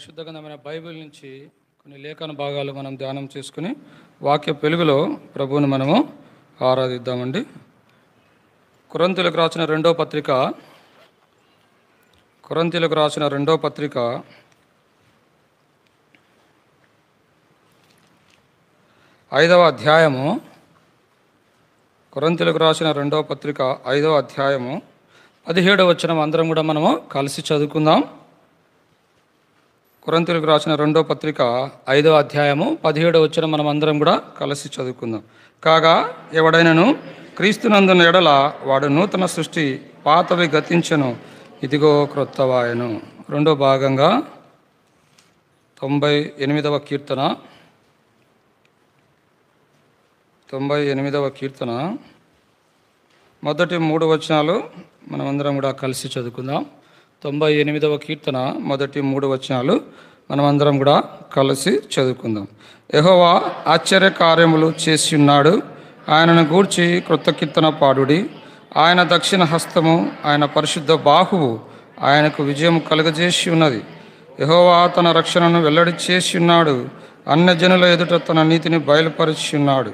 పరిశుద్ధ గ్రంథమైన బైబిల్ నుంచి కొన్ని లేఖన భాగాలు మనం ధ్యానం చేసుకుని వాక్య వెలుగులో ప్రభువుని మనము ఆరాధిద్దామండి. కొరింథీయులకు రాసిన రెండో పత్రిక 5వ అధ్యాయము. కొరింథీయులకు రాసిన రెండో పత్రిక 5వ అధ్యాయము 17వ వచనం అందరం కూడా మనము కలిసి చదువుకుందాం. కొరింథీయులకు రాసిన రెండో పత్రిక 5వ అధ్యాయము 17వ వచనం మనం అందరం కూడా కలిసి చదువుకుందాం. కాగా ఎవడైనను క్రీస్తునందున్న ఎడల వాడు నూతన సృష్టి, పాతవి గతించెను, ఇదిగో క్రొత్తవాయెను. రెండో భాగంగా 98వ కీర్తన మొదటి 3 వచనాలు మనమందరం కూడా కలిసి చదువుకుందాం. 98వ కీర్తన మొదటి 3 వచనాలు మనమందరం కూడా కలిసి చదువుకుందాం. యెహోవా ఆశ్చర్య కార్యములు చేసి ఉన్నాడు, ఆయనను గూర్చి క్రొత్త కీర్తన పాడుడి. ఆయన దక్షిణ హస్తము, ఆయన పరిశుద్ధ బాహువు ఆయనకు విజయం కలుగజేసి ఉన్నది. యెహోవా తన రక్షణను వెల్లడి చేసి ఉన్నాడు, అన్యజనుల ఎదుట తన నీతిని బయలుపరిచి ఉన్నాడు.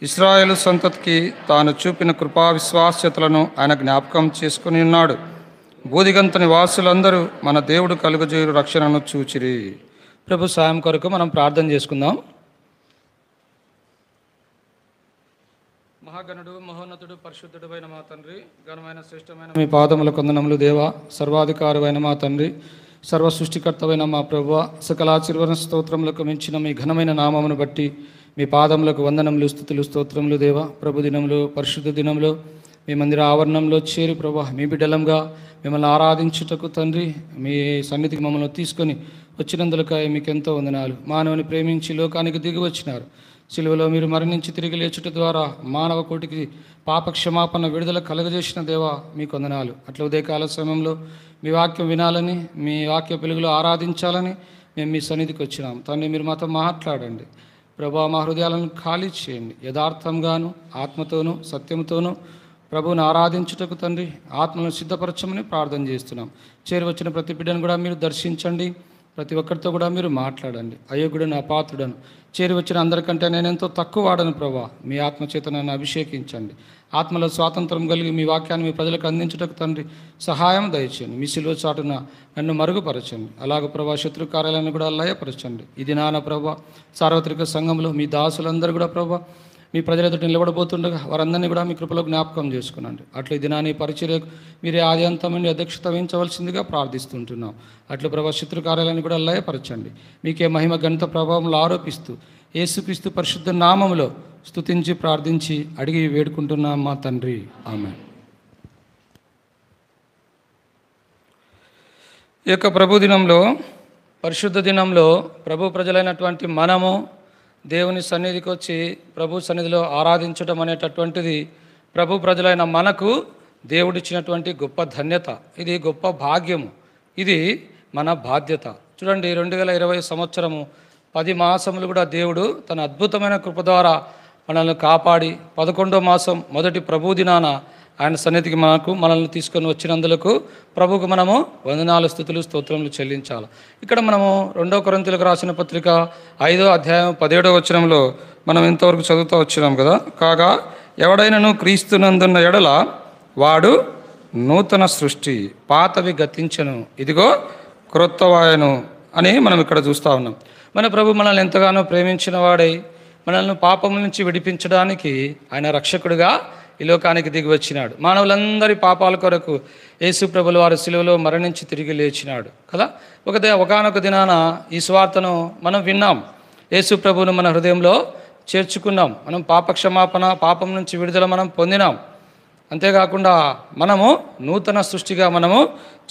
ఇశ్రాయేలు సంతతికి తాను చూపిన కృపా విశ్వాస్యతలను ఆయన జ్ఞాపకం చేసుకుని ఉన్నాడు. బూదిగంత నివాసులందరూ మన దేవుడు కలుగజేయు రక్షణను చూచిరి. ప్రభు సాయం కొరకు మనం ప్రార్థన చేసుకుందాం. మహాగణుడు, మహోన్నతుడు, పరిశుద్ధుడు అయిన మా తండ్రి, ఘనమైన శ్రేష్టమైన మీ పాదముల కొందనములు దేవా, సర్వాధికారువైన మా తండ్రి, సర్వ సృష్టికర్తమైన మా ప్రభువ, సకలాశీర్వదన స్తోత్రములకు మించిన మీ ఘనమైన నామమును బట్టి మీ పాదములకు వందనములు, స్తుతులు, స్తోత్రములు దేవా. ప్రభు దినంలో, పరిశుద్ధ దినంలో మీ మందిర ఆవరణంలో చేరి ప్రభు మీ బిడ్డలంగా మిమ్మల్ని ఆరాధించుటకు తండ్రి మీ సన్నిధికి మమ్మల్ని తీసుకొని వచ్చినందులకై మీకు ఎంతో వందనాలు. మానవుని ప్రేమించి లోకానికి దిగి వచ్చినారు. సిలువలో మీరు మరణించి తిరిగి లేచుట ద్వారా మానవ కోటికి పాప క్షమాపణ విడుదల కలుగజేసిన దేవా మీకు వందనాలు. అట్లా ఉదయకాల సమయంలో మీ వాక్యం వినాలని, మీ వాక్య వెలుగులో ఆరాధించాలని మేము మీ సన్నిధికి వచ్చినాం. తండ్రి మీరు మాతో మాట్లాడండి ప్రభా, మా హృదయాలను ఖాళీ చేయండి. యథార్థంగాను, ఆత్మతోనూ, సత్యంతోనూ ప్రభువుని ఆరాధించుటకు తండ్రి ఆత్మను సిద్ధపరచమని ప్రార్థన చేస్తున్నాం. చేరి వచ్చిన ప్రతి బిడ్డను కూడా మీరు దర్శించండి. ప్రతి ఒక్కరితో కూడా మీరు మాట్లాడండి. అయోగ్యుడను, అపాత్రుడను, చేరి వచ్చిన అందరికంటే నేను ఎంతో తక్కువ వాడను ప్రభా. మీ ఆత్మచేత నన్ను అభిషేకించండి. ఆత్మలో స్వాతంత్రం కలిగి మీ వాక్యాన్ని మీ ప్రజలకు అందించుటకు తండ్రి సహాయం దయచేయండి. మీ శిలువ చాటున నన్ను మరుగుపరచండి. అలాగే ప్రభా శత్రు కార్యాలను కూడా లయపరచండి. ఇది నాన్న ప్రభా సార్వత్రిక సంఘంలో మీ దాసులందరూ కూడా ప్రభా మీ ప్రజల ఎదుట నిలబడబోతుండగా వారందరినీ కూడా మీ కృపలో జ్ఞాపకం చేసుకునండి. అట్లా ఇది నా నీ పరిచర్యకు మీరే ఆది అంతమంది అధ్యక్షత వహించవలసిందిగా ప్రార్థిస్తుంటున్నాం. అట్లా ప్రభా శత్రు కార్యాలను కూడా లయపరచండి. మీకే మహిమ ఘనత ప్రభావంలో ఆరోపిస్తూ యేసుక్రీస్తు పరిశుద్ధ నామములో స్తుతించి ప్రార్థించి అడిగి వేడుకుంటున్నాం మా తండ్రి, ఆమేన్. ఈ యొక్క ప్రభు దినంలో, పరిశుద్ధ దినంలో ప్రభు ప్రజలైనటువంటి మనము దేవుని సన్నిధికి వచ్చి ప్రభు సన్నిధిలో ఆరాధించడం అనేటటువంటిది ప్రభు ప్రజలైన మనకు దేవుడిచ్చినటువంటి గొప్ప ధన్యత. ఇది గొప్ప భాగ్యము. ఇది మన బాధ్యత. చూడండి, 2020 సంవత్సరము 10 మాసములు కూడా దేవుడు తన అద్భుతమైన కృప ద్వారా మనల్ని కాపాడి 11వ మాసం మొదటి ప్రభు దినాన ఆయన సన్నిధికి మనల్ని తీసుకొని వచ్చినందులకు ప్రభుకు మనము వందనాలు, స్తుతులు, స్తోత్రములు చెల్లించాలి. ఇక్కడ మనము 2 కొరింథీయులకు రాసిన పత్రిక 5వ అధ్యాయం 17వ వచనంలో మనం ఇంతవరకు చదువుతూ వచ్చినాం కదా. కాగా ఎవడైనను క్రీస్తునందున్న ఎడల వాడు నూతన సృష్టి, పాతవి గతించెను, ఇదిగో క్రొత్తవాయెను అని మనం ఇక్కడ చూస్తూ ఉన్నాం. మన ప్రభు మనల్ని ఎంతగానో ప్రేమించిన వాడై మనల్ని పాపం నుంచి విడిపించడానికి ఆయన రక్షకుడిగా ఈ లోకానికి దిగి వచ్చినాడు. మానవులందరి పాపాల కొరకు యేసు ప్రభుల వారి శిలువలో మరణించి తిరిగి లేచినాడు కదా. ఒకానొక దినాన ఈ సువార్తను మనం విన్నాం. యేసు ప్రభువును మన హృదయంలో చేర్చుకున్నాం. మనం పాప క్షమాపణ, పాపం నుంచి విడుదల మనం పొందినాం. అంతేకాకుండా మనము నూతన సృష్టిగా మనము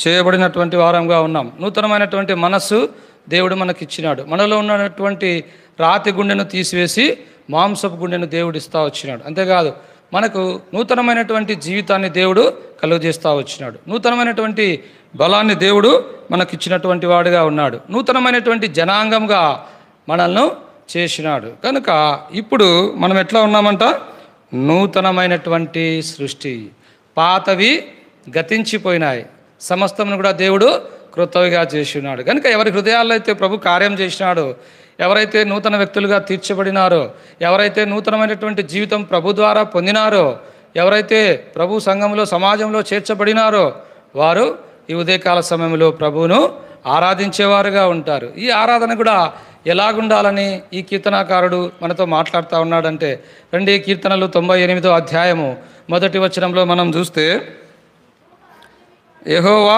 చేయబడినటువంటి వారంగా ఉన్నాం. నూతనమైనటువంటి మనస్సు దేవుడు మనకిచ్చినాడు. మనలో ఉన్నటువంటి రాతి గుండెను తీసివేసి మాంసపు గుండెను దేవుడు ఇస్తా వచ్చినాడు. అంతేకాదు, మనకు నూతనమైనటువంటి జీవితాన్ని దేవుడు కలుగజేస్తూ వచ్చినాడు. నూతనమైనటువంటి బలాన్ని దేవుడు మనకిచ్చినటువంటి వాడుగా ఉన్నాడు. నూతనమైనటువంటి జనాంగంగా మనల్ని చేసినాడు. కనుక ఇప్పుడు మనం ఎట్లా ఉన్నామంట? నూతనమైనటువంటి సృష్టి. పాతవి గతించిపోయినాయి, సమస్తమును కూడా దేవుడు క్రొత్తవిగా చేసి ఉన్నాడు. కనుక ఎవరి హృదయాల్లో అయితే ప్రభు కార్యం చేసినాడో, ఎవరైతే నూతన వ్యక్తులుగా తీర్చబడినారో, ఎవరైతే నూతనమైనటువంటి జీవితం ప్రభు ద్వారా పొందినారో, ఎవరైతే ప్రభు సంఘంలో సమాజంలో చేర్చబడినారో వారు ఈ ఉదయకాల సమయంలో ప్రభువును ఆరాధించేవారుగా ఉంటారు. ఈ ఆరాధన కూడా ఎలాగుండాలని ఈ కీర్తనాకారుడు మనతో మాట్లాడుతూ ఉన్నాడంటే, రండి కీర్తనలు 98వ అధ్యాయము 1వ వచనంలో మనం చూస్తే, యెహోవా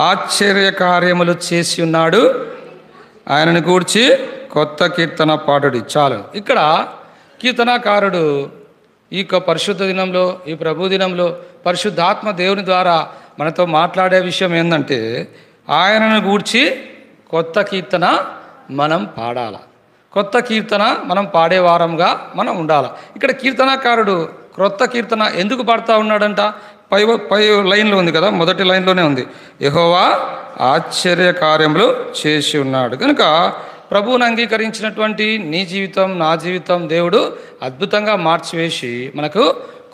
ఆశ్చర్య కార్యములు చేసి ఉన్నాడు, ఆయనను గూర్చి కొత్త కీర్తన పాడుడి. చాలు. ఇక్కడ కీర్తనాకారుడు ఈ పరిశుద్ధ దినంలో, ఈ ప్రభు దినంలో పరిశుద్ధాత్మ దేవుని ద్వారా మనతో మాట్లాడే విషయం ఏంటంటే, ఆయనను గూర్చి కొత్త కీర్తన మనం పాడాల. కొత్త కీర్తన మనం పాడేవారంగా మనం ఉండాలి. ఇక్కడ కీర్తనాకారుడు క్రొత్త కీర్తన ఎందుకు పాడుతూ ఉన్నాడంట? పై లైన్లో ఉంది కదా, మొదటి లైన్లోనే ఉంది, యెహోవా ఆశ్చర్య కార్యములు చేసి ఉన్నాడు. కనుక ప్రభువును అంగీకరించినటువంటి నీ జీవితం, నా జీవితం దేవుడు అద్భుతంగా మార్చివేసి మనకు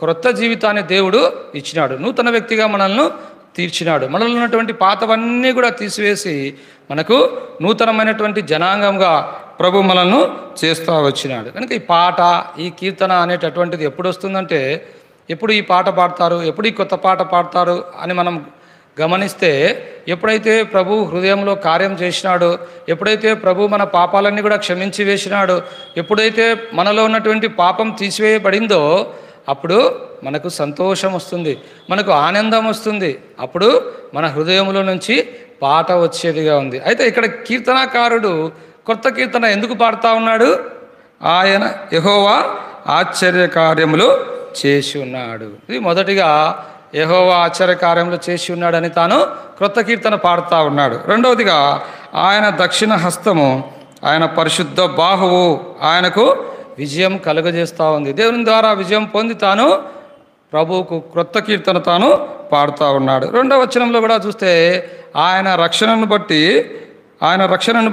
క్రొత్త జీవితాన్ని దేవుడు ఇచ్చినాడు. నూతన వ్యక్తిగా మనల్ని తీర్చినాడు. మనలో ఉన్నటువంటి పాతవన్నీ కూడా తీసివేసి మనకు నూతనమైనటువంటి జనాంగంగా ప్రభు మనల్ని చేస్తూ వచ్చినాడు. కనుక ఈ పాట, ఈ కీర్తన అనేటటువంటిది ఎప్పుడు వస్తుందంటే, ఎప్పుడు ఈ పాట పాడతారు, ఎప్పుడు ఈ కొత్త పాట పాడతారు అని మనం గమనిస్తే, ఎప్పుడైతే ప్రభు హృదయంలో కార్యం చేసినాడో, ఎప్పుడైతే ప్రభు మన పాపాలన్నీ కూడా క్షమించి వేసినాడో, ఎప్పుడైతే మనలో ఉన్నటువంటి పాపం తీసివేయబడిందో అప్పుడు మనకు సంతోషం వస్తుంది, మనకు ఆనందం వస్తుంది. అప్పుడు మన హృదయంలో నుంచి పాట వచ్చేదిగా ఉంది. అయితే ఇక్కడ కీర్తనాకారుడు కొత్త కీర్తన ఎందుకు పాడుతూ ఉన్నాడు? ఆయన యెహోవా ఆశ్చర్య కార్యములు చేసి ఉన్నాడు. ఇది మొదటిగా యెహోవా ఆశ్చర్య కార్యములు చేసి ఉన్నాడని తాను క్రొత్త కీర్తన పాడుతూ ఉన్నాడు. రెండవదిగా ఆయన దక్షిణ హస్తము, ఆయన పరిశుద్ధ బాహువు ఆయనకు విజయం కలుగజేస్తూ ఉంది. దేవుని ద్వారా విజయం పొంది తాను ప్రభువుకు క్రొత్త కీర్తన తాను పాడుతూ ఉన్నాడు. రెండవ వచనంలో కూడా చూస్తే ఆయన రక్షణను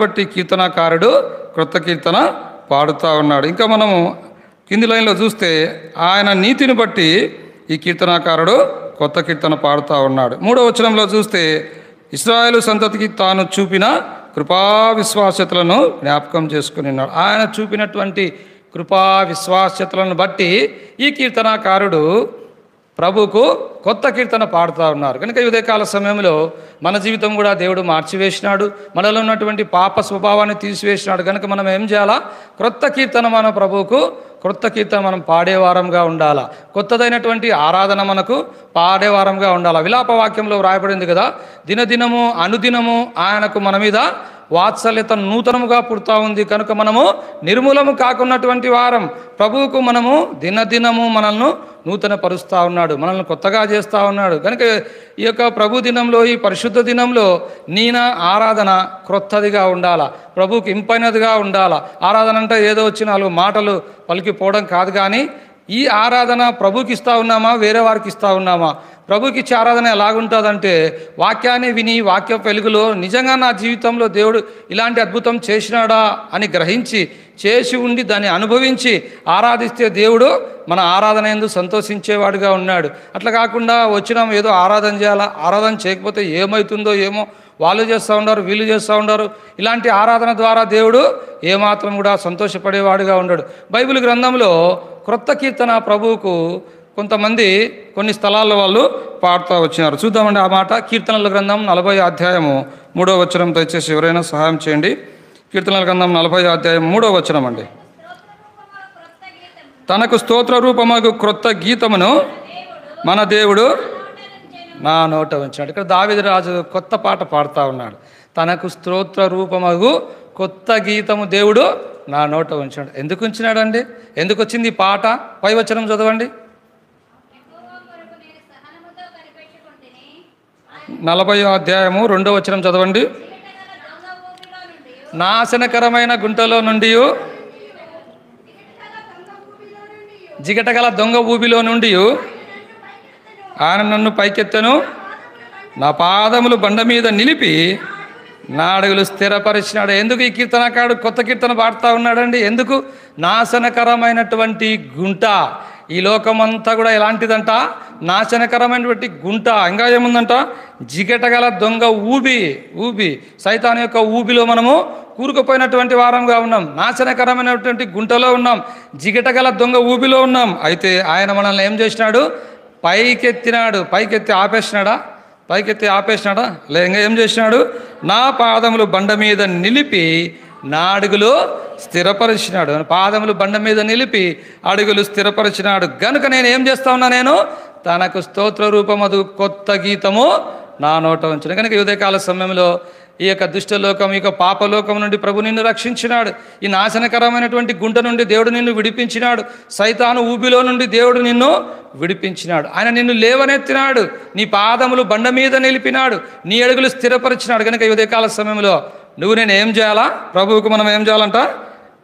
బట్టి కీర్తనాకారుడు క్రొత్త కీర్తన పాడుతూ ఉన్నాడు. ఇంకా మనము కింది లైన్లో చూస్తే ఆయన నీతిని బట్టి ఈ కీర్తనాకారుడు కొత్త కీర్తన పాడుతూ ఉన్నాడు. మూడవ వచనంలో చూస్తే ఇశ్రాయేలు సంతతికి తాను చూపిన కృపా విశ్వాస్యతలను జ్ఞాపకం చేసుకుని ఉన్నాడు. ఆయన చూపినటువంటి కృపా విశ్వాస్యతలను బట్టి ఈ కీర్తనాకారుడు ప్రభువుకు కొత్త కీర్తన పాడుతూ ఉన్నారు. కనుక ఈ ఉదయకాల సమయంలో మన జీవితం కూడా దేవుడు మార్చివేసినాడు, మనలో ఉన్నటువంటి పాప స్వభావాన్ని తీసివేసినాడు. కనుక మనం ఏం చేయాలా? క్రొత్త కీర్తన మన ప్రభువుకు క్రొత్త కీర్తన మనం పాడేవారంగా ఉండాలా. కొత్తదైనటువంటి ఆరాధన మనకు పాడేవారంగా ఉండాలా. విలాపవాక్యంలో వ్రాయబడింది కదా, దినదినము అనుదినము ఆయనకు మన మీద వాత్సల్యత నూతనముగా పుడతా ఉంది. కనుక మనము నిర్మూలము కాకున్నటువంటి వారం. ప్రభువుకు మనము దినదినము మనల్ని నూతన పరుస్తూ ఉన్నాడు, మనల్ని కొత్తగా చేస్తూ ఉన్నాడు. కనుక ఈ యొక్క ప్రభు దినంలో, ఈ పరిశుద్ధ దినంలో ఆరాధన క్రొత్తదిగా ఉండాలా, ప్రభువుకి ఇంపైనదిగా ఉండాలా. ఆరాధన అంటే ఏదో వచ్చి 4 మాటలు పలికిపోవడం కాదు. కానీ ఈ ఆరాధన ప్రభువుకి ఇస్తూ ఉన్నామా, వేరే వారికి ఇస్తూ ఉన్నామా? ప్రభుకి ఇచ్చే ఆరాధన ఎలాగుంటుందంటే, వాక్యాన్ని విని వాక్య వెలుగులో నిజంగా నా జీవితంలో దేవుడు ఇలాంటి అద్భుతం చేసినాడా అని గ్రహించి, చేసి ఉండి దాన్ని అనుభవించి ఆరాధిస్తే దేవుడు మన ఆరాధన యందు సంతోషించేవాడుగా ఉన్నాడు. అట్లా కాకుండా వచ్చినాం ఏదో ఆరాధన చేయాలా, ఆరాధన చేయకపోతే ఏమవుతుందో ఏమో, వాళ్ళు చేస్తూ ఉన్నారు, వీళ్ళు చేస్తూ ఉన్నారు. ఇలాంటి ఆరాధన ద్వారా దేవుడు ఏమాత్రం కూడా సంతోషపడేవాడుగా ఉన్నాడు. బైబిల్ గ్రంథంలో క్రొత్త కీర్తన ప్రభువుకు కొంతమంది కొన్ని స్థలాల్లో వాళ్ళు పాడుతూ వచ్చినారు. చూద్దామండి ఆ మాట. కీర్తనల గ్రంథం 40వ అధ్యాయము 3వ వచనం. దయచేసి ఎవరైనా సహాయం చేయండి. కీర్తనల గ్రంథం 40వ అధ్యాయం 3వ వచనం అండి. తనకు స్తోత్ర రూపమగు క్రొత్త గీతమును మన దేవుడు నా నోట ఉంచాడు. ఇక్కడ దావీదు రాజు కొత్త పాట పాడుతూ ఉన్నాడు. తనకు స్తోత్ర రూపమగు కొత్త గీతము దేవుడు నా నోట ఉంచాడు. ఎందుకు ఉంచినాడండి? ఎందుకు వచ్చింది ఈ పాట? పై వచనం చదవండి. 40వ అధ్యాయము 2వ వచనం చదవండి. నాశనకరమైన గుంటలో నుండి, జిగటగల దొంగ ఊబిలో నుండి ఆయన నన్ను పైకెత్తెను, నా పాదములు బండ మీద నిలిపి నా అడుగులు స్థిరపరిచినాడు. ఎందుకు ఈ కీర్తనకారుడు కొత్త కీర్తన పాడుతూ ఉన్నాడండి? ఎందుకు? నాశనకరమైనటువంటి గుంట, ఈ లోకమంతా కూడా ఎలాంటిదంట? నాశనకరమైనటువంటి గుంట. ఇంకా ఏముందంట? జిగటగల దొంగ ఊబి సైతాన్ యొక్క ఊబిలో మనము కూరుకుపోయినటువంటి వారంగా ఉన్నాం. నాశనకరమైనటువంటి గుంటలో ఉన్నాం, జిగటగల దొంగ ఊబిలో ఉన్నాం. అయితే ఆయన మనల్ని ఏం చేసినాడు? పైకెత్తినాడు. పైకెత్తి ఆపేసినాడా? ఇంకా ఏం చేసినాడు? నా పాదములు బండ మీద నిలిపి నా అడుగులు స్థిరపరిచినాడు. పాదములు బండ మీద నిలిపి అడుగులు స్థిరపరిచినాడు గనుక నేను ఏం చేస్తా ఉన్నా? నేను తనకు స్తోత్ర రూపమదు కొత్త గీతము నా నోట ఉంచిన. కనుక ఈ ఉదయకాల సమయంలో ఈ యొక్క దుష్టలోకం, ఈ యొక్క పాపలోకం నుండి ప్రభు నిన్ను రక్షించినాడు. ఈ నాశనకరమైనటువంటి గుంట నుండి దేవుడు నిన్ను విడిపించినాడు. సైతాను ఊబిలో నుండి దేవుడు నిన్ను విడిపించినాడు. ఆయన నిన్ను లేవనెత్తినాడు, నీ పాదములు బండ మీద నిలిపినాడు, నీ అడుగులు స్థిరపరిచినాడు. కనుక ఈ ఉదయకాల సమయంలో నేను ఏం చేయాలా? ప్రభువుకు మనం ఏం చేయాలంట?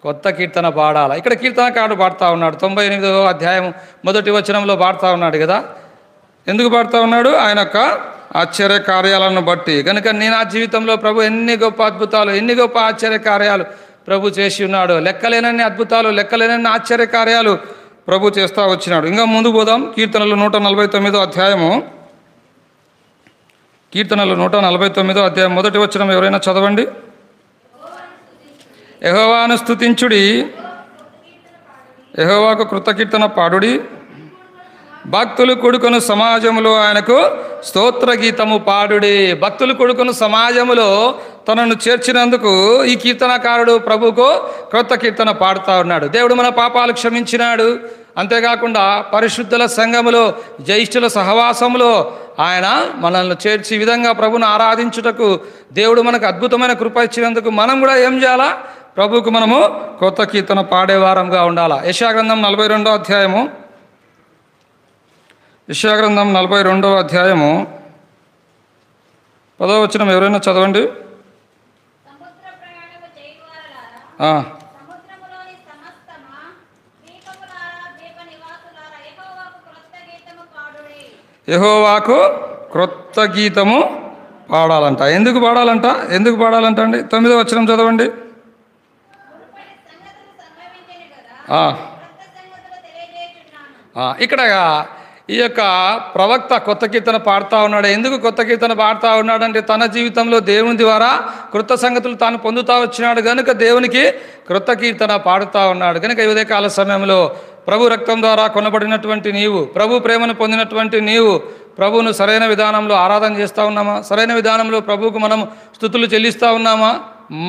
కొత్త కీర్తన పాడాలా. ఇక్కడ కీర్తనకారుడు పాడుతూ ఉన్నాడు. 98వ అధ్యాయం 1వ వచనంలో పాడుతూ ఉన్నాడు కదా. ఎందుకు పాడుతూ ఉన్నాడు? ఆయన యొక్క ఆశ్చర్య కార్యాలను బట్టి. కనుక నేను ఆ జీవితంలో ప్రభు ఎన్ని గొప్ప అద్భుతాలు, ఎన్ని గొప్ప ఆశ్చర్య కార్యాలు ప్రభు చేసి ఉన్నాడు. లెక్కలేనన్ని అద్భుతాలు, లెక్కలేనన్ని ఆశ్చర్య కార్యాలు ప్రభు చేస్తూ వచ్చినాడు. ఇంకా ముందు పోదాం. కీర్తనలు 149వ అధ్యాయము, కీర్తనలు 149వ అధ్యాయం 1వ వచనం ఎవరైనా చదవండి. యెహోవాను స్తుతించుడి, యెహోవాకు కృతకీర్తన పాడుడి, భక్తులు కొడుకును సమాజములో ఆయనకు స్తోత్ర గీతము పాడుడి. భక్తులు కొడుకును సమాజములో తనను చేర్చినందుకు ఈ కీర్తనకారుడు ప్రభువుకు క్రొత్త కీర్తన పాడుతూ ఉన్నాడు. దేవుడు మన పాపాలు క్షమించినాడు. అంతేకాకుండా పరిశుద్ధుల సంఘములో, జ్యేష్ఠుల సహవాసములో ఆయన మనల్ని చేర్చి ఈ విధంగా ప్రభువును ఆరాధించుటకు దేవుడు మనకు అద్భుతమైన కృప ఇచ్చినందుకు మనం కూడా ఏం చేయాలా? ప్రభువుకు మనము కొత్త కీర్తన పాడేవారంగా ఉండాలా. యెషయా గ్రంథం 42వ అధ్యాయము, యెషయా గ్రంథం 42వ అధ్యాయము 10వ వచనం ఎవరైనా చదవండి. యెహోవాకు క్రొత్త గీతము పాడాలంట. ఎందుకు పాడాలంట? అండి 9వ వచనం చదవండి. ఇక్కడ ఈ యొక్క ప్రవక్త కొత్త కీర్తన పాడుతూ ఉన్నాడు. ఎందుకు కొత్త కీర్తన పాడుతూ ఉన్నాడంటే తన జీవితంలో దేవుని ద్వారా కృత సంగతులు తాను పొందుతూ వచ్చినాడు కనుక దేవునికి కృత కీర్తన పాడుతూ ఉన్నాడు. కనుక ఈ ఉదయకాల సమయంలో ప్రభు రక్తం ద్వారా కొనబడినటువంటి నీవు, ప్రభు ప్రేమను పొందినటువంటి నీవు ప్రభువును సరైన విధానంలో ఆరాధన చేస్తూ ఉన్నామా? సరైన విధానంలో ప్రభువుకు మనం స్తుతులు చెల్లిస్తూ ఉన్నామా?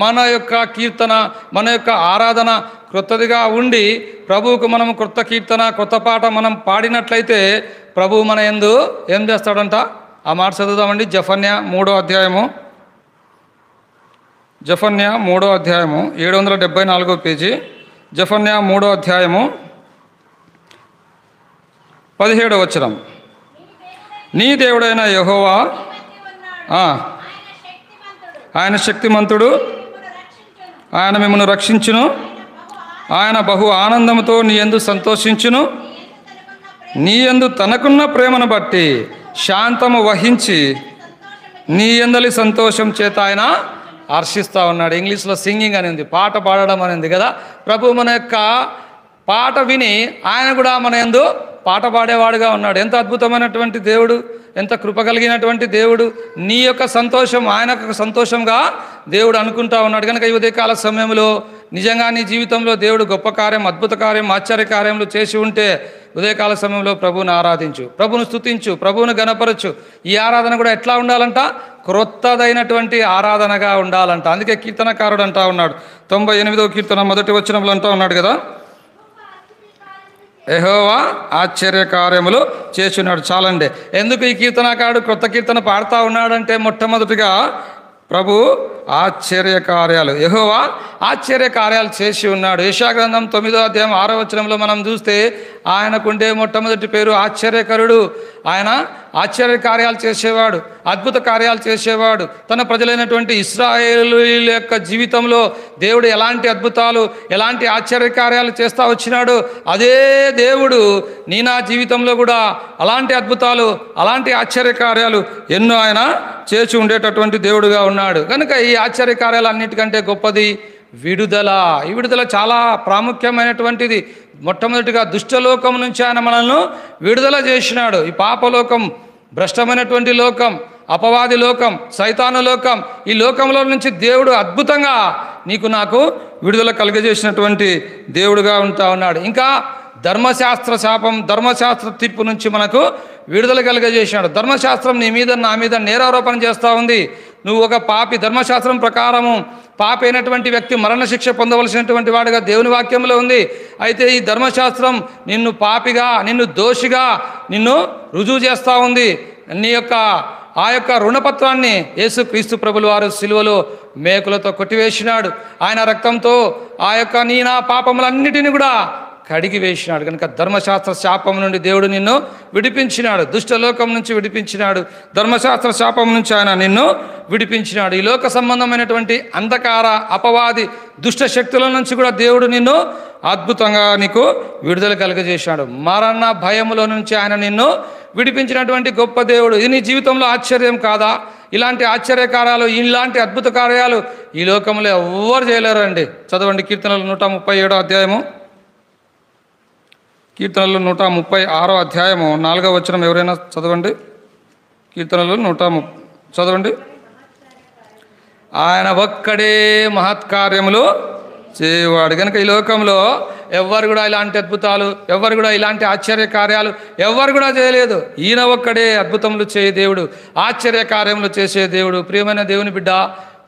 మన యొక్క కీర్తన, మన యొక్క ఆరాధన క్రొత్తదిగా ఉండి ప్రభువుకు మనం కొత్త కీర్తన, కొత్త పాట మనం పాడినట్లయితే ప్రభువు మన యందు ఏం చేస్తాడంట? ఆ మాట చదువుదామండి. జఫన్యా 3వ అధ్యాయము, జఫన్యా 3వ అధ్యాయము 774వ పేజీ, జఫన్యా 3వ అధ్యాయము 17వ వచనం. నీ దేవుడైన యెహోవా ఆయన శక్తిమంతుడు, ఆయన మిమ్మల్ని రక్షించును, ఆయన బహు ఆనందముతో నీ యందు సంతోషించును, నీ యందు తనకున్న ప్రేమను బట్టి శాంతము వహించి నీ యందలి సంతోషం చేత ఆయన హర్షిస్తూ ఉన్నాడు. ఇంగ్లీష్లో సింగింగ్ అని ఉంది, పాట పాడడం అని ఉంది కదా. ప్రభు మన యొక్క పాట విని ఆయన కూడా మన యందు పాట పాడేవాడుగా ఉన్నాడు. ఎంత అద్భుతమైనటువంటి దేవుడు, ఎంత కృప కలిగినటువంటి దేవుడు. నీ యొక్క సంతోషం ఆయన యొక్క సంతోషంగా దేవుడు అనుకుంటా ఉన్నాడు. కనుక ఈ ఉదయకాల సమయంలో నిజంగా నీ జీవితంలో దేవుడు గొప్ప కార్యం, అద్భుత కార్యం, ఆశ్చర్య కార్యములు చేసి ఉంటే ఉదయకాల సమయంలో ప్రభువును ఆరాధించు, ప్రభువును స్తుతించు, ప్రభువును గణపరచు. ఈ ఆరాధన కూడా ఎట్లా ఉండాలంట? క్రొత్తదైనటువంటి ఆరాధనగా ఉండాలంట. అందుకే కీర్తనకారుడు అంటా ఉన్నాడు. 98వ కీర్తన 1వ వచనంలో అంటా ఉన్నాడు కదా, యెహోవా ఆశ్చర్య కార్యములు చేస్తున్నాడు. చాలండి. ఎందుకు ఈ కీర్తనకారుడు కొత్త కీర్తన పాడుతూ ఉన్నాడంటే మొట్టమొదటిగా ప్రభు ఆశ్చర్య కార్యాలు, యెహోవా ఆశ్చర్య కార్యాలు చేసి ఉన్నాడు. యెషయా గ్రంథం 9వ అధ్యాయం 6వ వచనంలో మనం చూస్తే ఆయనకుండే మొట్టమొదటి పేరు ఆశ్చర్యకరుడు. ఆయన ఆశ్చర్య కార్యాలు చేసేవాడు, అద్భుత కార్యాలు చేసేవాడు. తన ప్రజలైనటువంటి ఇశ్రాయేలీయుల యొక్క జీవితంలో దేవుడు ఎలాంటి అద్భుతాలు, ఎలాంటి ఆశ్చర్య కార్యాలు చేస్తూ వచ్చినాడు, అదే దేవుడు నా జీవితంలో కూడా అలాంటి అద్భుతాలు, అలాంటి ఆశ్చర్య కార్యాలు ఎన్నో ఆయన చేసి ఉండేటటువంటి దేవుడుగా ఉన్నాడు. కనుక ఈ ఆశ్చర్య కార్యాలు అన్నిటికంటే గొప్పది విడుదల. ఈ విడుదల చాలా ప్రాముఖ్యమైనటువంటిది. మొట్టమొదటిగా దుష్టలోకం నుంచి ఆయన మనల్ని విడుదల చేసినాడు. ఈ పాపలోకం, భ్రష్టమైనటువంటి లోకం, అపవాది లోకం, సైతాను లోకం, ఈ లోకంలో నుంచి దేవుడు అద్భుతంగా నీకు నాకు విడుదల కలుగజేసినటువంటి దేవుడుగా ఉంటా ఉన్నాడు. ఇంకా ధర్మశాస్త్ర శాపం, ధర్మశాస్త్ర తీర్పు నుంచి మనకు విడుదల కలుగజేసినాడు. ధర్మశాస్త్రం నీ మీద నా మీద నేరారోపణ చేస్తూ ఉంది. నువ్వు ఒక పాపి, ధర్మశాస్త్రం ప్రకారము పాపి అయినటువంటి వ్యక్తి మరణశిక్ష పొందవలసినటువంటి వాడుగా దేవుని వాక్యంలో ఉంది. అయితే ఈ ధర్మశాస్త్రం నిన్ను పాపిగా, నిన్ను దోషిగా నిన్ను రుజువు చేస్తూ ఉంది. నీ యొక్క ఆ యొక్క రుణపత్రాన్ని యేసుక్రీస్తు ప్రభుల వారు సిలువలో మేకులతో కొట్టివేసినాడు. ఆయన రక్తంతో ఆ యొక్క నీ నా పాపములన్నిటిని కూడా కడిగి వేసినాడు. కనుక ధర్మశాస్త్ర శాపం నుండి దేవుడు నిన్ను విడిపించినాడు. దుష్టలోకం నుంచి విడిపించినాడు. ధర్మశాస్త్ర శాపం నుంచి ఆయన నిన్ను విడిపించినాడు. ఈ లోక సంబంధమైనటువంటి అంధకార, అపవాది, దుష్ట శక్తుల నుంచి కూడా దేవుడు నిన్ను అద్భుతంగా నీకు విడుదల కలుగజేశాడు. మరణ భయములో నుంచి ఆయన నిన్ను విడిపించినటువంటి గొప్ప దేవుడు. ఇది నీ జీవితంలో ఆశ్చర్యం కాదా? ఇలాంటి ఆశ్చర్యకార్యాలు, ఇలాంటి అద్భుత కార్యాలు ఈ లోకంలో ఎవ్వరు చేయలేరండి. చదవండి కీర్తనలు 137 అధ్యాయము. కీర్తనలు 136 అధ్యాయము 4వ వచనం ఎవరైనా చదవండి. కీర్తనలు 130 చదవండి. ఆయన ఒక్కడే మహత్కార్యములు చేయవాడు. కనుక ఈ లోకంలో ఎవ్వరు కూడా ఇలాంటి అద్భుతాలు, ఎవ్వరు కూడా ఇలాంటి ఆశ్చర్య కార్యాలు ఎవ్వరు కూడా చేయలేదు. ఈయన ఒక్కడే అద్భుతములు చేయ దేవుడు, ఆశ్చర్య కార్యములు చేసే దేవుడు. ప్రియమైన దేవుని బిడ్డ,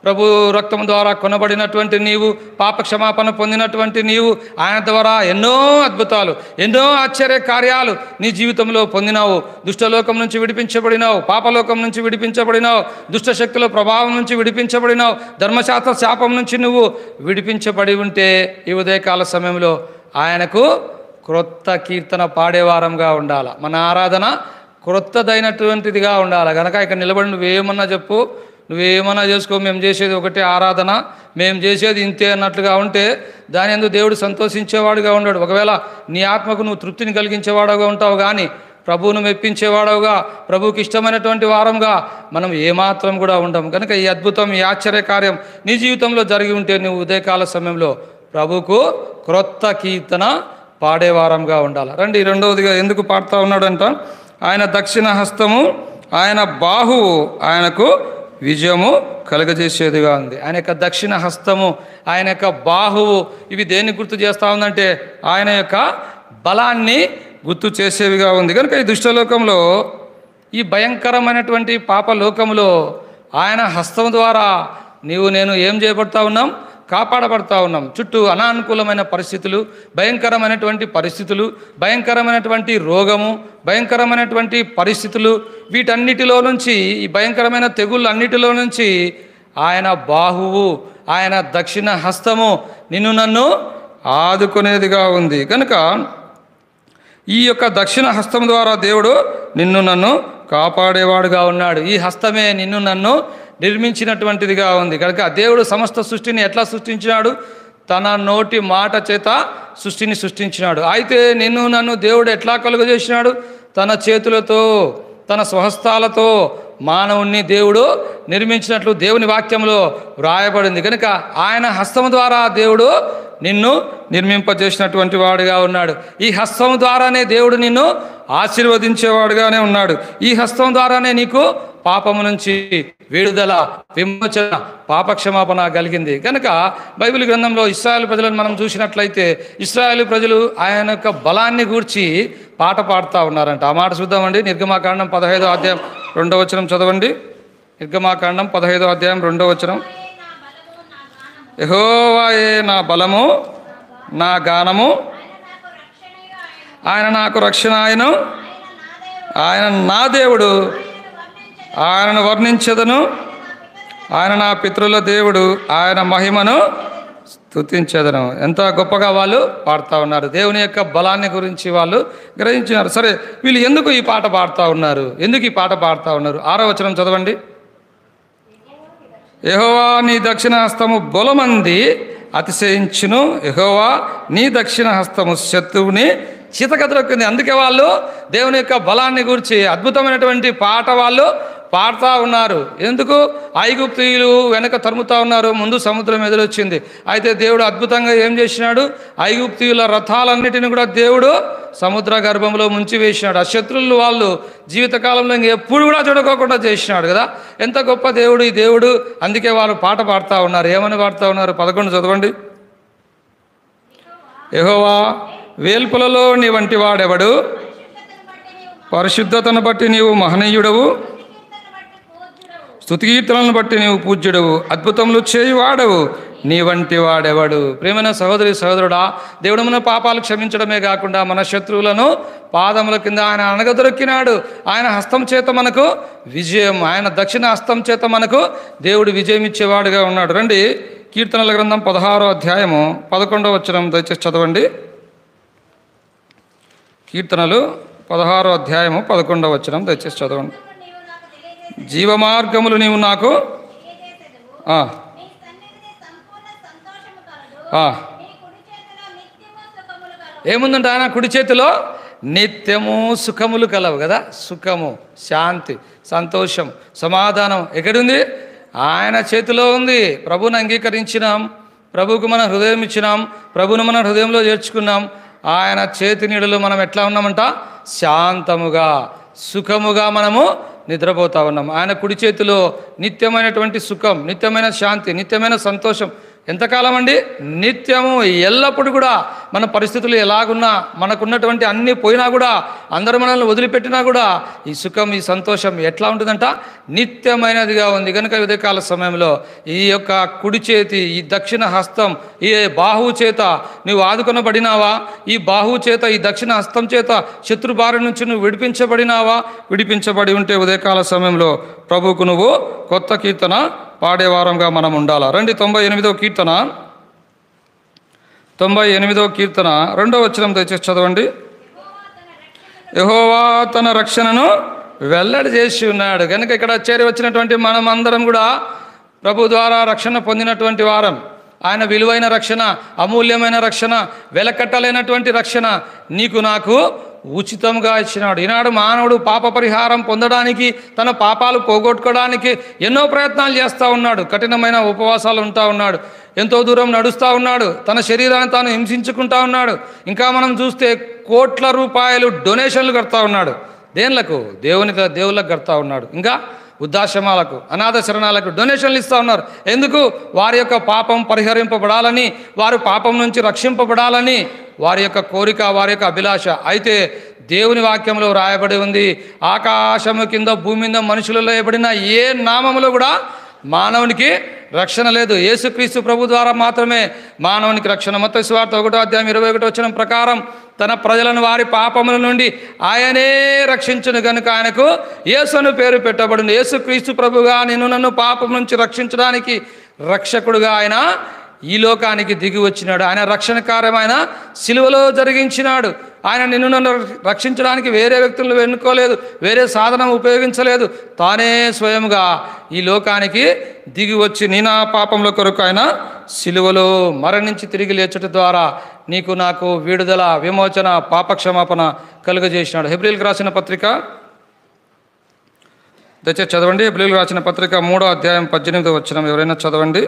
ప్రభు రక్తం ద్వారా కొనబడినటువంటి నీవు, పాప క్షమాపణ పొందినటువంటి నీవు, ఆయన ద్వారా ఎన్నో అద్భుతాలు, ఎన్నో ఆశ్చర్య కార్యాలు నీ జీవితంలో పొందినావు. దుష్టలోకం నుంచి విడిపించబడినావు, పాపలోకం నుంచి విడిపించబడినావు, దుష్ట శక్తుల ప్రభావం నుంచి విడిపించబడినావు, ధర్మశాస్త్ర శాపం నుంచి నువ్వు విడిపించబడి ఉంటే ఈ ఉదయకాల సమయంలో ఆయనకు క్రొత్త కీర్తన పాడేవారంగా ఉండాలి. మన ఆరాధన క్రొత్తదైనటువంటిదిగా ఉండాలి. కనుక ఇక్కడ నిలబడి నువ్వేమన్నా చెప్పు, నువ్వేమన్నా చేసుకో, మేము చేసేది ఒకటే ఆరాధన, మేము చేసేది ఇంతే అన్నట్లుగా ఉంటే దాని యందు దేవుడు సంతోషించేవాడుగా ఉన్నాడు. ఒకవేళ నీ ఆత్మకు నువ్వు తృప్తిని కలిగించేవాడుగా ఉంటావు, కానీ ప్రభువును మెప్పించేవాడుగా, ప్రభువుకి ఇష్టమైనటువంటి వారంగా మనం ఏమాత్రం కూడా ఉండము. కనుక ఈ అద్భుతం, ఈ ఆశ్చర్య కార్యం నీ జీవితంలో జరిగి ఉంటే నువ్వు ఉదయకాల సమయంలో ప్రభువుకు క్రొత్త కీర్తన పాడేవారంగా ఉండాలి. రండి, రెండవదిగా ఎందుకు పాడుతూ ఉన్నాడంట? ఆయన దక్షిణ హస్తము, ఆయన బాహువు ఆయనకు విజయము కలుగజేసేదిగా ఉంది. ఆయన యొక్క దక్షిణ హస్తము, ఆయన యొక్క బాహువు, ఇవి దేన్ని గుర్తు చేస్తూ ఉందంటే ఆయన యొక్క బలాన్ని గుర్తు చేసేవిగా ఉంది. కనుక ఈ దుష్టలోకంలో, ఈ భయంకరమైనటువంటి పాపలోకంలో ఆయన హస్తం ద్వారా నీవు నేను ఏం చేయబడతా ఉన్నాం? కాపాడబడతా ఉన్నాం. చుట్టూ అనానుకూలమైన పరిస్థితులు, భయంకరమైనటువంటి పరిస్థితులు, భయంకరమైనటువంటి రోగము, భయంకరమైనటువంటి పరిస్థితులు, వీటన్నిటిలో నుంచి, ఈ భయంకరమైన తెగుళ్ళన్నిటిలో నుంచి ఆయన బాహువు, ఆయన దక్షిణ హస్తము నిన్ను నన్ను ఆదుకునేదిగా ఉంది. కనుక ఈ యొక్క దక్షిణ హస్తం ద్వారా దేవుడు నిన్ను నన్ను కాపాడేవాడుగా ఉన్నాడు. ఈ హస్తమే నిన్ను నన్ను నిర్మించినటువంటిదిగా ఉంది. కనుక దేవుడు సమస్త సృష్టిని ఎట్లా సృష్టించినాడు? తన నోటి మాట చేత సృష్టిని సృష్టించినాడు. అయితే నిన్ను నన్ను దేవుడు ఎట్లా కలుగజేసినాడు? తన చేతులతో, తన స్వహస్తాలతో మానవుణ్ణి దేవుడు నిర్మించినట్లు దేవుని వాక్యంలో వ్రాయబడింది. కనుక ఆయన హస్తం ద్వారా దేవుడు నిన్ను నిర్మింపజేసినటువంటి వాడుగా ఉన్నాడు. ఈ హస్తం ద్వారానే దేవుడు నిన్ను ఆశీర్వదించేవాడుగానే ఉన్నాడు. ఈ హస్తం ద్వారానే నీకు పాపము నుంచి విడుదల, విమోచన, పాపక్షమాపణ కలిగింది. కనుక బైబిల్ గ్రంథంలో ఇశ్రాయేలు ప్రజలను మనం చూసినట్లయితే, ఇశ్రాయేలు ప్రజలు ఆయన యొక్క బలాన్ని గూర్చి పాట పాడుతూ ఉన్నారంట. ఆ మాట చూద్దామండి. నిర్గమాకాండం 15వ అధ్యాయం 2వ వచనం చదవండి. నిర్గమాకాండం 15వ అధ్యాయం 2వ వచనం. యెహోవాయే నా బలము, నా గానము, ఆయన నాకు రక్షణ, ఆయన నా దేవుడు, ఆయనను వర్ణించదను, ఆయన నా పితరుల దేవుడు, ఆయన మహిమను స్తుతించదను. ఎంత గొప్పగా వాళ్ళు పాడుతూ ఉన్నారు. దేవుని యొక్క బలాన్ని గురించి వాళ్ళు గ్రహించినారు. సరే, వీళ్ళు ఎందుకు ఈ పాట పాడుతూ ఉన్నారు? ఎందుకు ఈ పాట పాడుతూ ఉన్నారు? 6వ వచనం చదవండి. యెహోవా నీ దక్షిణ హస్తము బలమంది అతిశయించును, యెహోవా నీ దక్షిణ హస్తము శత్రువుని చితకద్రొక్కింది. అందుకే వాళ్ళు దేవుని యొక్క బలాన్ని గురించి అద్భుతమైనటువంటి పాట వాళ్ళు పాడుతూ ఉన్నారు. ఎందుకు? ఐగుప్తీయులు వెనక తరుముతా ఉన్నారు, ముందు సముద్రం ఎదురొచ్చింది. అయితే దేవుడు అద్భుతంగా ఏం చేసినాడు? ఐగుప్తీయుల రథాలన్నిటిని కూడా దేవుడు సముద్ర గర్భంలో ముంచి వేసినాడు. ఆ శత్రువులు వాళ్ళు జీవితకాలంలో ఎప్పుడు కూడా చూడకోకుండా చేసినాడు కదా. ఎంత గొప్ప దేవుడు ఈ దేవుడు. అందుకే వాళ్ళు పాట పాడుతూ ఉన్నారు. ఏమని పాడుతూ ఉన్నారు? 11 చదవండి. యెహోవా వేల్పులలో నీ వంటి వాడెవడు? పరిశుద్ధతను బట్టి నీవు మహనీయుడవు, స్తుతికీర్తనలను బట్టి నీవు పూజ్యుడవు, అద్భుతములు చేయువాడవు, నీ వంటి వాడెవడు? ప్రేమైన సహోదరి సహోదరుడా, దేవుడు మన పాపాలు క్షమించడమే కాకుండా మన శత్రువులను పాదముల కింద ఆయన అనగదొరికినాడు. ఆయన హస్తం చేత మనకు విజయం, ఆయన దక్షిణ హస్తం చేత మనకు దేవుడు విజయం ఇచ్చేవాడుగా ఉన్నాడు. రండి, కీర్తనల గ్రంథం 16వ అధ్యాయము 11వ వచనం దయచేసి చదవండి. కీర్తనలు 16వ అధ్యాయము 11వ వచనం దయచేసి చదవండి. జీవమార్గములు నీవు నాకు ఏముందంటే ఆయన కుడి చేతిలో నిత్యము సుఖములు కలవు కదా. సుఖము, శాంతి, సంతోషం, సమాధానం ఎక్కడుంది? ఆయన చేతిలో ఉంది. ప్రభువుని అంగీకరించినాం, ప్రభువుకు మన హృదయం ఇచ్చినాం, ప్రభువును మన హృదయంలో చేర్చుకున్నాం. ఆయన చేతి నీడలో మనం ఎట్లా ఉన్నామంట? శాంతముగా, సుఖముగా మనము నిద్రపోతా ఉన్నాం. ఆయన కుడి చేతిలో నిత్యమైనటువంటి సుఖం, నిత్యమైన శాంతి, నిత్యమైన సంతోషం. ఎంతకాలం అండి? నిత్యము, ఎల్లప్పుడూ కూడా. మన పరిస్థితులు ఎలాగున్నా, మనకున్నటువంటి అన్నీ పోయినా కూడా, అందరూ మనల్ని వదిలిపెట్టినా కూడా ఈ సుఖం, ఈ సంతోషం ఎట్లా ఉంటుందంట? నిత్యమైనదిగా ఉంది. కనుక ఉదయకాల సమయంలో ఈ యొక్క కుడి చేతి, ఈ దక్షిణ హస్తం, ఈ బాహువు చేత నువ్వు ఆదుకొనబడినావా? ఈ బాహువు చేత, ఈ దక్షిణ హస్తం చేత శత్రు బారి నుంచి నువ్వు విడిపించబడినావా? విడిపించబడి ఉంటే ఉదయకాల సమయంలో ప్రభువుకు నువ్వు కొత్త కీర్తన పాడేవారంగా మనం ఉండాలా. రండి, 98వ కీర్తన, 98వ కీర్తన 2వ వచనం దయచేసి చదవండి. యెహోవా తన రక్షణను వెల్లడి చేసి ఉన్నాడు. కనుక ఇక్కడ చేరి వచ్చినటువంటి మనం అందరం కూడా ప్రభు ద్వారా రక్షణ పొందినటువంటి వారం. ఆయన విలువైన రక్షణ, అమూల్యమైన రక్షణ, వెలకట్టలేనటువంటి రక్షణ నీకు నాకు ఉచితంగా ఇచ్చినాడు. ఈనాడు మానవుడు పాప పరిహారం పొందడానికి, తన పాపాలు పోగొట్టుకోవడానికి ఎన్నో ప్రయత్నాలు చేస్తూ ఉన్నాడు. కఠినమైన ఉపవాసాలు ఉంటా ఉన్నాడు, ఎంతో దూరం నడుస్తూ ఉన్నాడు, తన శరీరాన్ని తాను హింసించుకుంటా ఉన్నాడు. ఇంకా మనం చూస్తే కోట్ల రూపాయలు డొనేషన్లు కడతా ఉన్నాడు. దేనిలకు? దేవుళ్ళకు కడతా ఉన్నాడు. ఇంకా వృద్ధాశ్రమాలకు, అనాథ శరణాలకు డొనేషన్లు ఇస్తూ ఉన్నారు. ఎందుకు? వారి యొక్క పాపం పరిహరింపబడాలని, వారి పాపం నుంచి రక్షింపబడాలని వారి యొక్క కోరిక, వారి యొక్క అభిలాష. అయితే దేవుని వాక్యంలో రాయబడి ఉంది, ఆకాశము కింద భూమి మీద మనుషులలో వేయబడిన ఏ నామములో కూడా మానవునికి రక్షణ లేదు. యేసుక్రీస్తు ప్రభు ద్వారా మాత్రమే మానవునికి రక్షణ. మత్తయి సువార్త 1వ అధ్యాయం 21వ వచనం ప్రకారం తన ప్రజలను వారి పాపముల నుండి ఆయనే రక్షించును గనుక ఆయనకు యేసు అని పేరు పెట్టబడింది. యేసుక్రీస్తు ప్రభుగా నిన్ను నన్ను పాపం నుంచి రక్షించడానికి రక్షకుడుగా ఆయన ఈ లోకానికి దిగి వచ్చినాడు. ఆయన రక్షణ కార్యం ఆయన సిలువలో జరిగించినాడు. ఆయన నిన్ను నన్ను రక్షించడానికి వేరే వ్యక్తులను ఎన్నుకోలేదు, వేరే సాధనం ఉపయోగించలేదు. తానే స్వయంగా ఈ లోకానికి దిగి వచ్చి నీ నా పాపంలో కొరకు ఆయన సిలువలో మరణించి తిరిగి లేచట ద్వారా నీకు నాకు విడుదల, విమోచన, పాపక్షమాపణ కలుగజేసినాడు. హెబ్రీయులకు రాసిన పత్రిక దయచేసి చదవండి. హెబ్రీయులకు రాసిన పత్రిక 3వ అధ్యాయం 18వ వచనం ఎవరైనా చదవండి.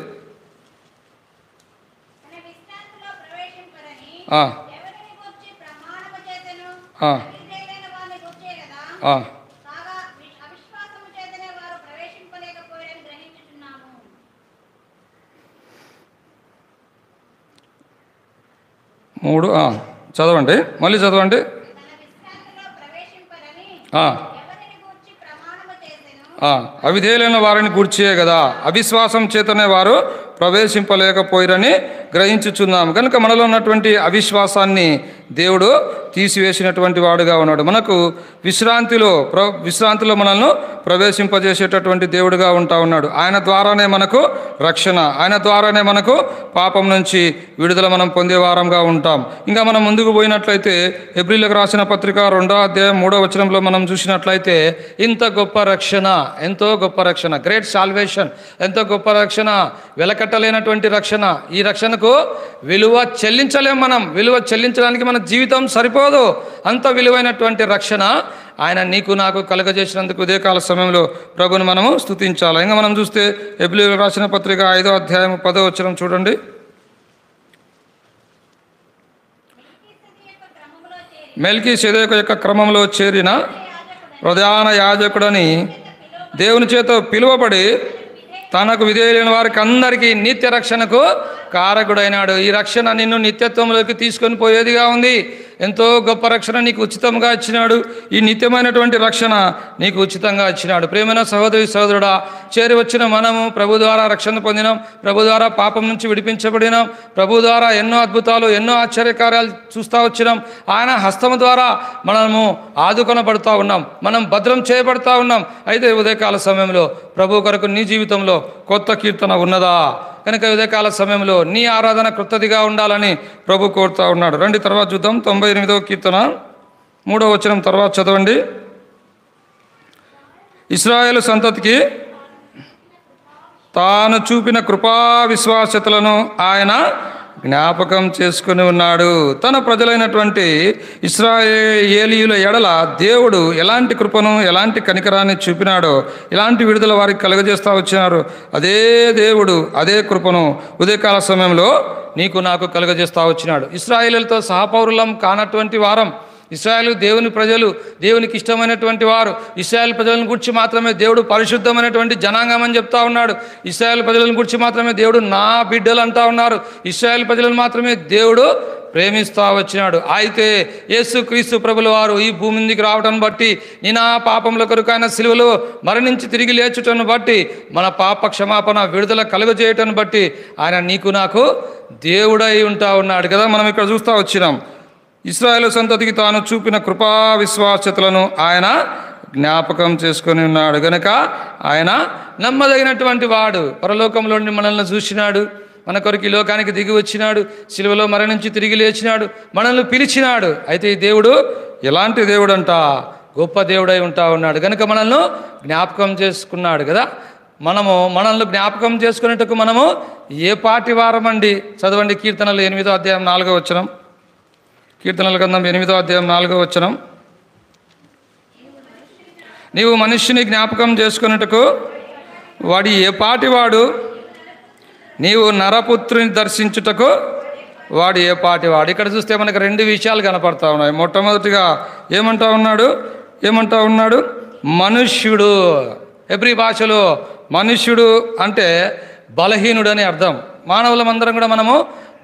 మూడు చదవండి, మళ్ళీ చదవండి. అవిధేయులైన వారిని గూర్చియే కదా, అవిశ్వాసం చేతనే వారు ప్రవేశింపలేకపోయిరని గ్రహించుచున్నాము. కనుక మనలో ఉన్నటువంటి అవిశ్వాసాన్ని దేవుడు తీసివేసినటువంటి వాడుగా ఉన్నాడు. మనకు విశ్రాంతిలో మనల్ని ప్రవేశింపజేసేటటువంటి దేవుడుగా ఉంటా ఉన్నాడు. ఆయన ద్వారానే మనకు రక్షణ, ఆయన ద్వారానే మనకు పాపం నుంచి విడుదల మనం పొందే వారంగా ఉంటాం. ఇంకా మనం ముందుకు పోయినట్లయితే హెబ్రీయులకు రాసిన పత్రిక 2వ అధ్యాయం 3వ వచనంలో మనం చూసినట్లయితే ఇంత గొప్ప రక్షణ, ఎంతో గొప్ప రక్షణ, గ్రేట్ సాల్వేషన్, ఎంతో గొప్ప రక్షణ, వెలకట్టలేనటువంటి రక్షణ. ఈ రక్షణకు విలువ చెల్లించలేం. మనం విలువ చెల్లించడానికి మన జీవితం సరిపోదు. అంత విలువైనటువంటి రక్షణ ఆయన నీకు నాకు కలుగజేసినందుకు ఉదయకాల సమయంలో ప్రభుని మనము స్తుతించాలి. ఇంకా మనం చూస్తే హెబ్రీయులకు రాసిన పత్రిక 5వ అధ్యాయం 10వ వచనం చూడండి. మెల్కీసెదెకు యొక్క క్రమంలో చేరిన ప్రధాన యాజకుడని దేవుని చేత పిలువబడి తనకు విధేయులైన వారికి అందరికీ నిత్య రక్షణకు కారకుడైనాడు. ఈ రక్షణ నిన్ను నిత్యత్వంలోకి తీసుకొని పోయేదిగా ఉంది. ఎంతో గొప్ప రక్షణ నీకు ఉచితంగా ఇచ్చినాడు. ఈ నిత్యమైనటువంటి రక్షణ నీకు ఉచితంగా ఇచ్చినాడు. ప్రియమైన సహోదరి సహోదరుడా, చేరి వచ్చిన మనము ప్రభు ద్వారా రక్షణ పొందినాం. ప్రభు ద్వారా పాపం నుంచి విడిపించబడినాం. ప్రభు ద్వారా ఎన్నో అద్భుతాలు, ఎన్నో ఆశ్చర్యకార్యాలు చూస్తూ వచ్చినాం. ఆయన హస్తము ద్వారా మనము ఆదుకొనబడుతూ ఉన్నాం. మనం భద్రం చేయబడతా ఉన్నాం. అయితే ఉదయకాల సమయంలో ప్రభు కొరకు నీ జీవితంలో కొత్త కీర్తన ఉన్నదా? కనుక ఉదయకాల సమయంలో నీ ఆరాధన కృతదిగా ఉండాలని ప్రభు కోరుతూ ఉన్నాడు. రండి తర్వాత చూద్దాం. 98వ కీర్తన 3వ వచనం తర్వాత చదవండి. ఇశ్రాయేలు సంతతికి తాను చూపిన కృపా విశ్వాసతలను ఆయన జ్ఞాపకం చేసుకుని ఉన్నాడు. తన ప్రజలైనటువంటి ఇశ్రాయేలీయుల ఎడల దేవుడు ఎలాంటి కృపను, ఎలాంటి కనికరాన్ని చూపినాడో, ఎలాంటి విడుదల వారికి కలుగజేస్తూ వచ్చినారు, అదే దేవుడు అదే కృపను ఉదయకాల సమయంలో నీకు నాకు కలుగజేస్తూ వచ్చినాడు. ఇశ్రాయేలీయులతో సహపౌరులం కానటువంటి వారం. ఇశ్రాయేలు దేవుని ప్రజలు, దేవునికి ఇష్టమైనటువంటి వారు. ఇశ్రాయేల్ ప్రజలను గురించి మాత్రమే దేవుడు పరిశుద్ధమైనటువంటి జనాంగం అని చెప్తా ఉన్నాడు. ఇశ్రాయేల్ ప్రజలను గురించి మాత్రమే దేవుడు నా బిడ్డలు అంటా ఉన్నారు. ఇశ్రాయేల్ ప్రజలను మాత్రమే దేవుడు ప్రేమిస్తూ వచ్చినాడు. అయితే యేసుక్రీస్తు ప్రభుల వారు ఈ భూమి మీదకి రావటాన్ని బట్టి, నీ నా పాపముల కొరకు ఆయన సిలువలో మరణించి తిరిగి లేచుటను బట్టి, మన పాప క్షమాపణ విడుదల కలుగజేయటాన్ని బట్టి ఆయన నీకు నాకు దేవుడై ఉంటా ఉన్నాడు కదా. మనం ఇక్కడ చూస్తూ వచ్చినాం. ఇశ్రాయేలు సంతతికి తాను చూపిన కృపా విశ్వాసతలను ఆయన జ్ఞాపకం చేసుకొని ఉన్నాడు గనుక ఆయన నమ్మదగినటువంటి వాడు. పరలోకంలోని మనల్ని చూసినాడు, మన కొరకు ఈ లోకానికి దిగి వచ్చినాడు, సిలువలో మరణించి తిరిగి లేచినాడు, మనల్ని పిలిచినాడు. అయితే ఈ దేవుడు ఎలాంటి దేవుడు అంట? గొప్ప దేవుడై ఉంటా ఉన్నాడు గనుక మనల్ని జ్ఞాపకం చేసుకున్నాడు కదా. మనల్ని జ్ఞాపకం చేసుకునేటకు మనము ఏ పాటి వారమండి? చదవండి కీర్తనలు 8వ అధ్యాయం 4వ వచనం. కీర్తనల గ్రంథం 8వ అధ్యాయం 4వ వచనం. నీవు మనుష్యుని జ్ఞాపకం చేసుకున్నట్టుకు వాడు ఏ పాటివాడు, నీవు నరపుత్రుని దర్శించుటకు వాడు ఏ పాటివాడు. ఇక్కడ చూస్తే మనకు 2 విషయాలు కనపడతా ఉన్నాయి. మొట్టమొదటిగా ఏమంటా ఉన్నాడు? మనుష్యుడు. హెబ్రీ భాషలో మనుష్యుడు అంటే బలహీనుడు అని అర్థం. మానవులమందరం కూడా మనము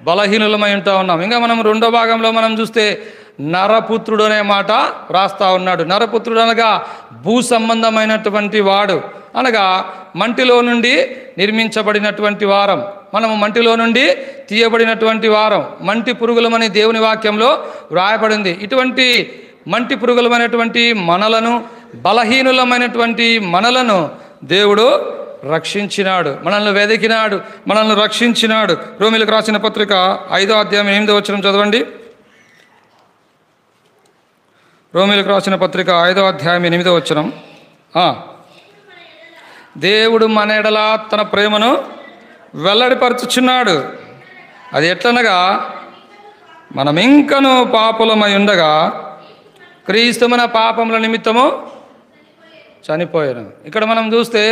బలహీనులమై ఉంటా ఉన్నాం. ఇంకా మనం 2వ భాగంలో మనం చూస్తే నరపుత్రుడు అనే మాట రాస్తా ఉన్నాడు. నరపుత్రుడు అనగా భూ సంబంధమైనటువంటి వాడు, అనగా మంటిలో నుండి నిర్మించబడినటువంటి వారం. మనము మంటిలో నుండి తీయబడినటువంటి వారం. మంటి పురుగులమని దేవుని వాక్యంలో వ్రాయబడింది. ఇటువంటి మంటి పురుగులమైనటువంటి మనలను, బలహీనులమైనటువంటి మనలను దేవుడు రక్షించినాడు. మనల్ని వెదికినాడు, మనల్ని రక్షించినాడు. రోమీయులకు రాసిన పత్రిక 5వ అధ్యాయం 8వ వచనం చదవండి. రోమీయులకు రాసిన పత్రిక 5వ అధ్యాయం 8వ వచనం. దేవుడు మన ఎడల తన ప్రేమను వెల్లడిపరచుచున్నాడు. అది ఎట్లనగా, మనం ఇంకను పాపులమై ఉండగా క్రీస్తు మన పాపముల నిమిత్తము చనిపోయాను. ఇక్కడ మనం చూస్తే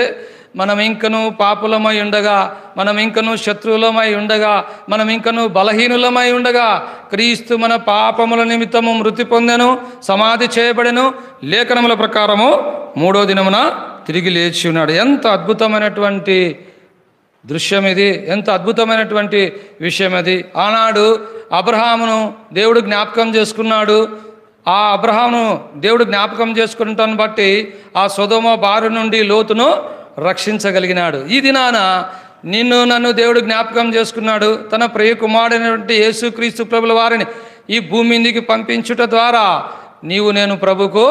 మనం ఇంకను పాపులమై ఉండగా, మనం ఇంకను శత్రువులమై ఉండగా, మనం ఇంకను బలహీనులమై ఉండగా క్రీస్తు మన పాపముల నిమిత్తము మృతి పొందెను, సమాధి చేయబడెను, లేఖనముల ప్రకారము 3వ దినమున తిరిగి లేచి ఉన్నాడు. ఎంత అద్భుతమైనటువంటి దృశ్యం ఇది! ఎంత అద్భుతమైనటువంటి విషయం అది! ఆనాడు అబ్రహామును దేవుడు జ్ఞాపకం చేసుకున్నాడు. ఆ అబ్రహామును దేవుడు జ్ఞాపకం చేసుకుంటాను బట్టి ఆ సొదొమ బారి నుండి లోతును రక్షించగలిగినాడు. ఈ దినాన నిన్ను నన్ను దేవుడు జ్ఞాపకం చేసుకున్నాడు. తన ప్రియ కుమారుడైనటువంటి యేసుక్రీస్తు ప్రభుల వారిని ఈ భూమి మీదికి పంపించుట ద్వారా నీవు నేను ప్రభుకు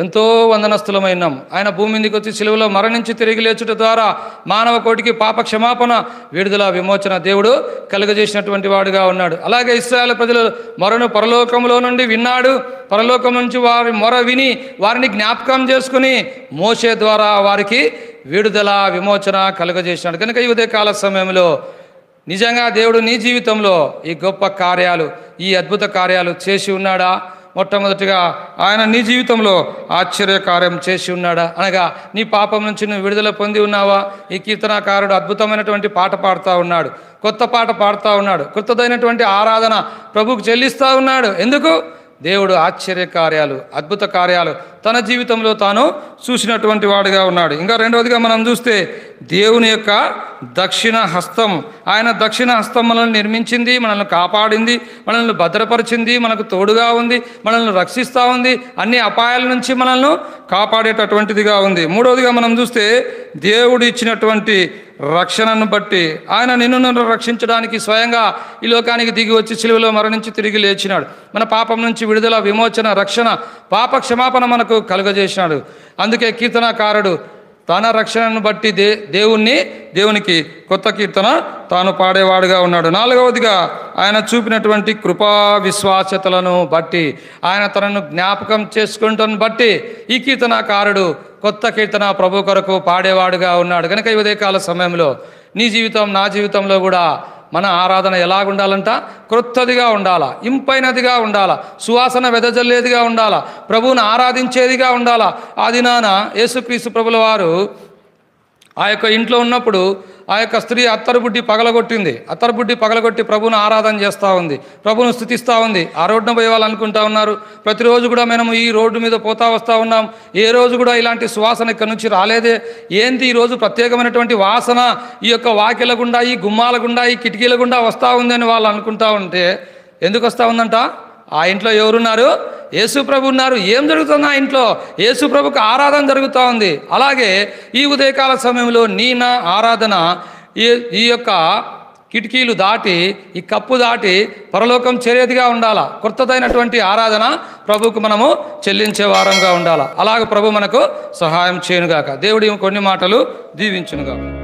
ఎంతో వందనస్తులమైనాం. ఆయన భూమి మీదకి వచ్చి సిలువలో మరణించి తిరిగి లేచుట ద్వారా మానవ కోటికి పాప క్షమాపణ, విడుదల, విమోచన దేవుడు కలుగజేసినటువంటి వాడుగా ఉన్నాడు. అలాగే ఇశ్రాయేలు ప్రజలు మొరను పరలోకంలో నుండి విన్నాడు. పరలోకం నుంచి వారి మొర విని వారిని జ్ఞాపకం చేసుకుని మోషే ద్వారా వారికి విడుదల, విమోచన కలుగజేసినాడు. కనుక ఈ ఉదయకాల సమయంలో నిజంగా దేవుడు నీ జీవితంలో ఈ గొప్ప కార్యాలు, ఈ అద్భుత కార్యాలు చేసి ఉన్నాడా? మొట్టమొదటిగా ఆయన నీ జీవితంలో ఆశ్చర్యకార్యం చేసి ఉన్నాడా, అనగా నీ పాపం నుంచి నువ్వు విడుదల పొంది ఉన్నావా? ఈ కీర్తనాకారుడు అద్భుతమైనటువంటి పాట పాడుతూ ఉన్నాడు, కొత్త పాట పాడుతూ ఉన్నాడు, కొత్తదైనటువంటి ఆరాధన ప్రభువుకు చెల్లిస్తూ ఉన్నాడు. ఎందుకు? దేవుడు ఆశ్చర్యకార్యాలు, అద్భుత కార్యాలు తన జీవితంలో తాను చూసినటువంటి వాడుగా ఉన్నాడు. ఇంకా రెండవదిగా మనం చూస్తే దేవుని యొక్క దక్షిణ హస్తం. ఆయన దక్షిణ హస్తం మనల్ని నిర్మించింది, మనల్ని కాపాడింది, మనల్ని భద్రపరిచింది, మనకు తోడుగా ఉంది, మనల్ని రక్షిస్తూ ఉంది, అన్ని అపాయాల నుంచి మనల్ని కాపాడేటటువంటిదిగా ఉంది. మూడవదిగా మనం చూస్తే దేవుడు ఇచ్చినటువంటి రక్షణను బట్టి ఆయన నిన్ను రక్షించడానికి స్వయంగా ఈ లోకానికి దిగి వచ్చి సిలువలో మరణించి తిరిగి లేచినాడు. మన పాపం నుంచి విడుదల, విమోచన, రక్షణ, పాప క్షమాపణ మనకు కలుగజేసినాడు. అందుకే కీర్తనకారుడు తన రక్షణను బట్టి దేవునికి కొత్త కీర్తన తాను పాడేవాడుగా ఉన్నాడు. నాలుగవదిగా ఆయన చూపినటువంటి కృపా విశ్వాసతలను బట్టి, ఆయన తనను జ్ఞాపకం చేసుకుంటాను బట్టి ఈ కీర్తనకారుడు కొత్త కీర్తన ప్రభు కొరకు పాడేవాడుగా ఉన్నాడు. కనుక ఈ ఉదయకాల సమయంలో నీ జీవితం, నా జీవితంలో కూడా మన ఆరాధన ఎలాగుండాలంట? క్రొత్తదిగా ఉండాలా, ఇంపైనదిగా ఉండాలా, సువాసన వెదజల్లేదిగా ఉండాలా, ప్రభువును ఆరాధించేదిగా ఉండాలా. ఆ దినాన యేసుక్రీస్తు ప్రభుల వారు ఆ యొక్క ఇంట్లో ఉన్నప్పుడు ఆ యొక్క స్త్రీ అత్తరుబుడ్డి పగలగొట్టి ప్రభువును ఆరాధన చేస్తూ ఉంది, ప్రభువును స్తుతిస్తూ ఉంది. ఆ రోడ్డున పోయే వాళ్ళు అనుకుంటా ఉన్నారు, ప్రతిరోజు కూడా మేము ఈ రోడ్డు మీద పోతా వస్తూ ఉన్నాం, ఏ రోజు కూడా ఇలాంటి సువాసన ఇక్కడ నుంచి రాలేదే, ఏంటి ఈరోజు ప్రత్యేకమైనటువంటి వాసన ఈ యొక్క వాకిల గుండా, ఈ గుమ్మాల గుండా, ఈ కిటికీల గుండా వస్తూ ఉంది అని వాళ్ళు అనుకుంటా ఉంటే, ఎందుకు వస్తూ ఉందంట? ఆ ఇంట్లో ఎవరున్నారు? యేసు ప్రభు ఉన్నారు. ఏం జరుగుతుంది ఆ ఇంట్లో? యేసు ప్రభుకు ఆరాధన జరుగుతూ ఉంది. అలాగే ఈ ఉదయకాల సమయంలో నీ నా ఆరాధన ఈ యొక్క కిటికీలు దాటి, ఈ కప్పు దాటి పరలోకం చేరేదిగా ఉండాలా. కొత్తదైనటువంటి ఆరాధన ప్రభుకు మనము చెల్లించే వారంగా ఉండాలా. అలాగ ప్రభు మనకు సహాయం చేయనుగాక. దేవుడి కొన్ని మాటలు దీవించునుగాక.